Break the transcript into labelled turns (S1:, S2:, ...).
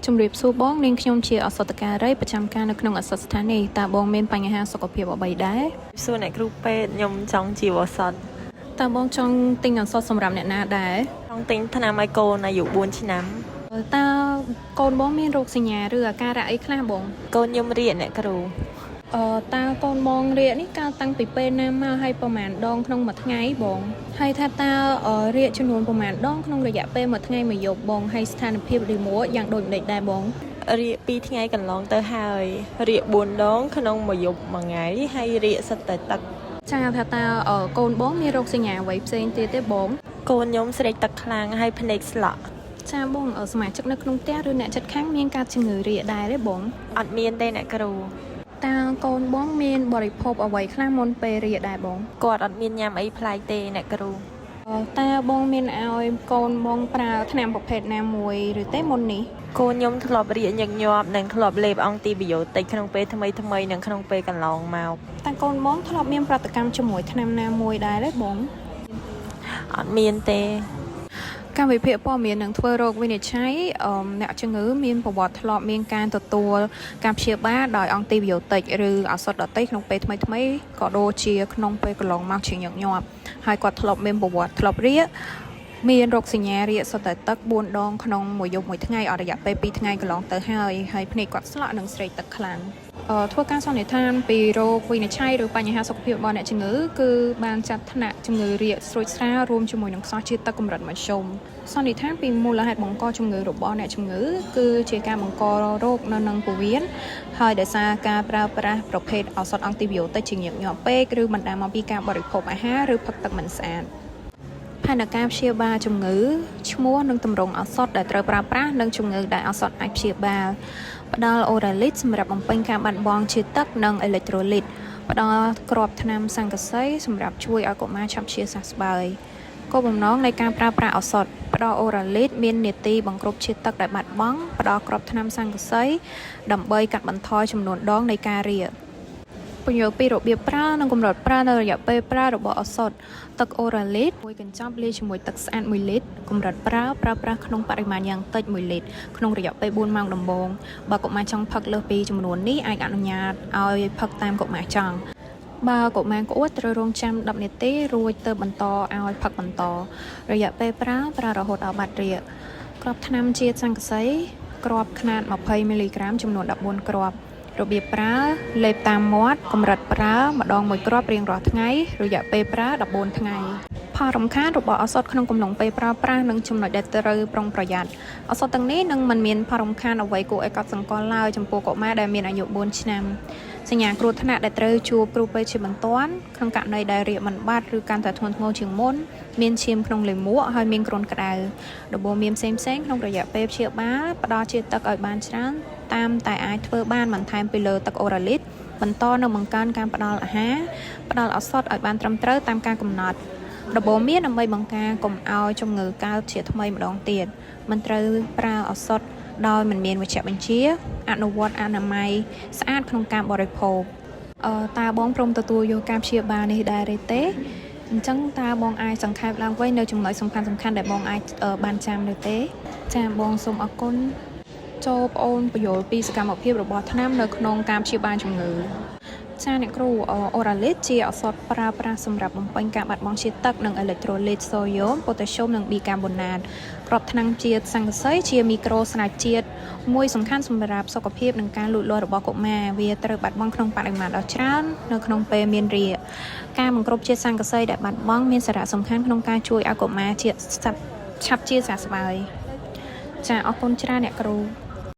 S1: ជំរាបសួរបងនាងខ្ញុំជាអសតការីប្រចាំការនៅក្នុងអសតស្ថានីយ៍តើបងមានបញ្ហាសុខភាពអ្វីដែរ
S2: សួរអ្នកគ្រូពេទ្យខ្ញុំចង់ជាឱសថ
S1: តើបងចង់ទិញឱសថសម្រាប់អ្នកណាដែរ
S2: ចង់ទិញថ្នាំឲ្យកូនអាយុ4ឆ្នាំ
S1: តើកូនបងមានរោគសញ្ញាឬអាការៈអីខ្លះបង
S2: កូនខ្ញុំរាកអ្នកគ្រូ
S1: តើកូនបងរាកនេះកើតតាំងពីពេលណាមកហើយប្រហែលដងក្នុងមួយថ្ងៃបងហើយថាតើរាកចំនួនប្រហែលដងក្នុងរយៈពេលមួយថ្ងៃមួយយប់បងហើយស្ថានភាពរីមួយ៉ាងដូចម្តេចដែរបង
S2: រាក2ថ្ងៃកន្លងទៅហើយរាក4ដងក្នុងមួយយប់មួយថ្ងៃហើយរាកសិតតែទឹក
S1: ចាថាតើកូនបងមានរោគសញ្ញាអ្វីផ្សេងទៀតទេបង
S2: កូនខ្ញុំស្រេកទឹកខ្លាំងហើយភ្នែកស្លក់
S1: ចាបងសមាជិកនៅក្នុងផ្ទះឬអ្នកជិតខាងមានការជំងឺរាកដែរទេបង
S2: អត់មានទេអ្នកគ្រូ
S1: តើកូនបងមានបរិភោគអ្វីខ្លះមុនពេលរាកដែរបង
S2: គាត់អត់មានញ៉ាំអីប្លែកទេអ្នកគ្រូ
S1: តើបងមានឲ្យកូនបងប្រើថ្នាំប្រភេទណាមួយឬទេមុននេះ
S2: កូនខ្ញុំធ្លាប់រាកញឹកញាប់និងធ្លាប់លេបអង់ទីប៊ីយ៉ូទិកក្នុងពេលថ្មីនិងក្នុងពេលកន្លងមក
S1: តើកូនបងធ្លាប់មានប្រតិកម្មជាមួយថ្នាំណាមួយដែរទេបង
S2: អត់មានទេ
S1: កម្មវិភាគព័ត៌មាននឹងធ្វើរោគវិនិច្ឆ័យអ្នកជំងឺមានប្រវត្តិធ្លាប់មានការទទួលការព្យាបាលដោយអង់ទីប៊ីយ៉ូទិកឬឱសថដតៃក្នុងពេលថ្មីក៏ដូចជាក្នុងពេលកន្លងមកជាញឹកញាប់ហើយគាត់ធ្លាប់មានប្រវត្តិធ្លាប់រាកមានរោគសញ្ញារាកសុទ្ធតែទឹក4ដងក្នុងមួយយប់មួយថ្ងៃអស់រយៈពេល2ថ្ងៃកន្លងទៅហើយភ្នែកគាត់ស្លក់និងស្រេកទឹកខ្លាំងធ្វើការសន្និដ្ឋានពីរោគវិនិច្ឆ័យឬបញ្ហាសុខភាពរបស់អ្នកជំងឺគឺបានចាត់ថ្នាក់ជំងឺរាកស្រួចស្រាលរួមជាមួយនឹងខ្សោះជាតិទឹកកម្រិតមធ្យមសន្និដ្ឋានពីមូលហេតុបង្កជំងឺរបស់អ្នកជំងឺគឺជាការបង្ករោគនៅនឹងពោះវៀនហើយដោយសារការប្រើប្រាស់ប្រភេទឱសថអង់ទីប៊ីយ៉ូទិកជាញឹកញាប់ពេកឬបណ្ដាលមកពីការបរិភោគអាហារឬផឹកទឹកមិនស្អាតផែនការព្យាបាលជំងឺឈ្មោះនិងទម្រង់ឱសថដែលត្រូវប្រើប្រាស់និងជំងឺដែលឱសថអាចព្យាបាលផ្ដល់អូរ៉ាលីតសម្រាប់បំពេញការបាត់បង់ជាតិទឹកនិងអេឡិចត្រូលីតផ្ដល់គ្រាប់ថ្នាំសង្កសីសម្រាប់ជួយឲ្យកុមារឆាប់ជាសះស្បើយគោលបំណងនៃការប្រើប្រាស់ឱសថផ្ដល់អូរ៉ាលីតមាននាទីបង្គ្រប់ជាតិទឹកដែលបាត់បង់ផ្ដល់គ្រាប់ថ្នាំសង្កសីដើម្បីកាត់បន្ថយចំនួនដងនៃការរាកពន្យល់ពីរបៀបប្រើនិងកម្រិតប្រើនៅរយៈពេលប្រើរបស់ឱសថទឹកអូរ៉ាលីតមួយកញ្ចប់លាយជាមួយទឹកស្អាត1លីត្រកម្រិតប្រើប្រាស់ក្នុងបរិមាណយ៉ាងតិច1លីត្រក្នុងរយៈពេល4ម៉ោងដំបូងបើកុមារចង់ផឹកលើសពីចំនួននេះអាចអនុញ្ញាតឲ្យផឹកតាមកុមារចង់បើកុមារក្អួតត្រូវរងចាំ10នាទីរួចទៅបន្តឲ្យផឹកបន្តរយៈពេលប្រើរហូតដល់បាត់រាកគ្រាប់ថ្នាំជាតិសង្កសីគ្រាប់ខ្នាត20មីលីក្រាមចំនួន14គ្រាប់របៀបប្រើលេបតាមមាត់កម្រិតប្រើម្ដងមួយគ្រាប់រៀងរាល់ថ្ងៃរយៈពេលប្រើ14ថ្ងៃផលរំខានរបស់ឱសថក្នុងកំឡុងពេលប្រើប្រាស់និងចំណុចដែលត្រូវប្រុងប្រយ័ត្នឱសថទាំងនេះនឹងមិនមានផលរំខានអ្វីគួរឲ្យកត់សម្គាល់ឡើយចំពោះកុមារដែលមានអាយុ4ឆ្នាំសញ្ញាគ្រោះថ្នាក់ដែលត្រូវជួបគ្រូពេទ្យជាបន្ទាន់ក្នុងករណីដែលរាកមិនបាត់ឬកាន់តែធ្ងន់ធ្ងរជាងមុនមានឈាមក្នុងលាមកហើយមានគ្រុនក្តៅរបួសមានផ្សេងក្នុងរយៈពេលព្យាបាលផ្ដល់ជាតិទឹកឲ្យបានច្រើនតាមតែអាចធ្វើបានបន្ថែមពីលើទឹកអូរ៉ាលីតបន្តនៅបង្កើនការផ្ដល់អាហារផ្ដល់ឱសថឲ្យបានត្រឹមត្រូវតាមការកំណត់របបមានដើម្បីបង្ការកុំឲ្យជំងឺកើតជាថ្មីម្ដងទៀតមិនត្រូវប្រើឱសថដោយមិនមានវេជ្ជបញ្ជាអនុវត្តអនាម័យស្អាតក្នុងការបរិភោគតើបងព្រមទទួលយកការព្យាបាលនេះដែរឬទេអញ្ចឹងតើបងអាចសង្ខេបឡើងវិញនៅចំណុចសំខាន់ដែលបងអាចបានចាំឬទេចា៎បងសូមអរគុណចូលប្អូនបញ្យល់ពីសកម្មភាពរបស់ថ្នាំនៅក្នុងការព្យាបាលជំងឺចាអ្នកគ្រូអូរ៉ាលីតជាឱសថប្រើប្រាស់សម្រាប់បំពេញការបាត់បង់ជាតិទឹកនិងអេឡិចត្រូលីតសូយ៉ូមប៉ូតាស្យូមនិងប៊ីកាបូណាតគ្រាប់ថ្នាំជាតិសង្កសីជាមីក្រូស្នាជាតិមួយសំខាន់សម្រាប់សុខភាពនិងការលូតលាស់របស់កុមារវាត្រូវបាត់បង់ក្នុងបរិមាណដ៏ច្រើននៅក្នុងពេលមានរាកការបង្គ្រប់ជាតិសង្កសីដែលបាត់បង់មានសារៈសំខាន់ក្នុងការជួយឲ្យកុមារឆាប់ជាសះស្បើយចាអរគុណច្រើនអ្នកគ្រូ